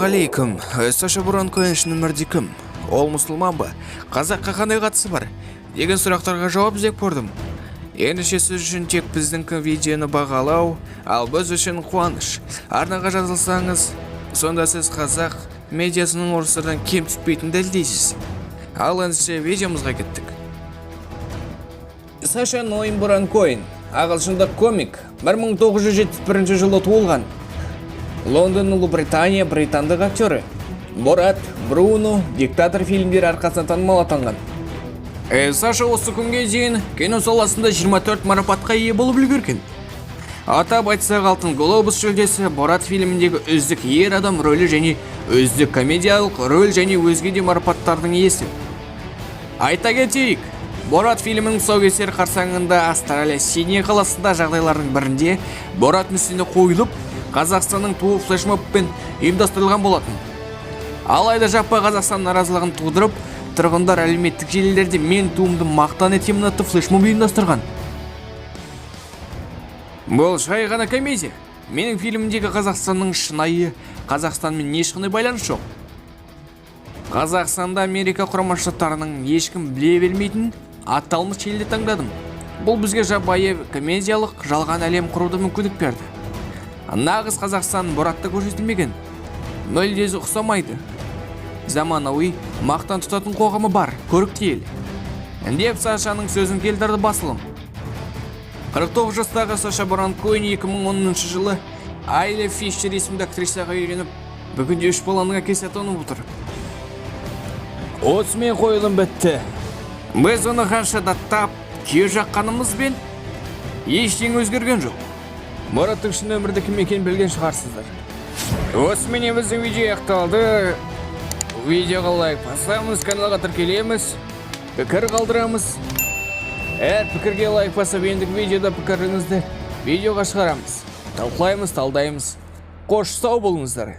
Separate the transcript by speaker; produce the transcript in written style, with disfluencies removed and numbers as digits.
Speaker 1: Ассалаумағалейкум. Саша Буран Коэнш нөмірде кім? Ол мұсылман ба? Қазаққа қандай қатысы бар? Деген сұрақтарға жауап іздеп көрдім. Ендеше сіз үшін тек біздің видеоны бағалау, ал біз үшін қуаныш. Арнаға жазылсаңыз, сонда сіз қазақ медиасының орыстардан кем түспейтін дәлелдейсіз. Ал ендеше видеомызға кеттік. Саша Буран Коэн, ағылшындық комик, 1971 жылы туылған. Лондон, Ұлыбритания, британдық актері. Борат, Бруно, диктатор фильмдері арқасынан танымал атанған. Саша осы күнге дейін кино саласында 24 марапатқа ие болып үлгерген. Атап айтсақ, алтын глобус жүлдесі, Борат фильміндегі үздік ер адам рөлі және үздік комедиялық рөл және өзге де марапаттардың иесі. Айта кетейік, Борат фильмінің тұсаукесер қарсаңында Австралия Сидней қаласында жағдайлардың бірінде Борат мүсіні қойылып, Қазақстанның туы флешмобпен ұйымдастырылған болатын. Алайда жаппай Қазақстан наразылығын тудырып, тұрғындар әлеуметтік желілерде мен туымды мақтан етемін атты флешмоб ұйымдастырған. Бұл жай ғана комедия. Менің фильмімдегі Қазақстанның шынайы Қазақстанмен ешқандай байланыс жоқ. Қазақстанда Америка құрама штаттарының ешкім біле бермейтін аталмыш елді таңдадым. Бұл бізге жабайы комедиялық жалған әлем құруды мүмкіндік берді. Нағыз Қазақстан Боратта көрсетілмеген. Мүлде ұқсамайды. Заманауи мақтан тұтатын қоғамы бар, көрікті ел. Деп Сашаның сөзін келтірді басылым. 49 жастағы Саша Буран Коэн 2010 жылы Айля Фишер есімді актрисаға үйленіп, бүгінде 3 баланың әкесі атанып отыр. Осымен қойылым бітті. Біз оны қанша даттап, күйе жаққанымызбен ештеңе өзгерген жоқ. Бораттың шын өмірді кім екенін білген шығарсыздар. Осымен біздің видео аяқталды. Видеоға лайк басамыз, каналға тіркелеміз, пікір қалдырамыз. Әр пікірге лайк басып, ендігі видеода пікіріңізді видеоға шығарамыз. Талқылаймыз, талдаймыз. Қош сау болыңыздар.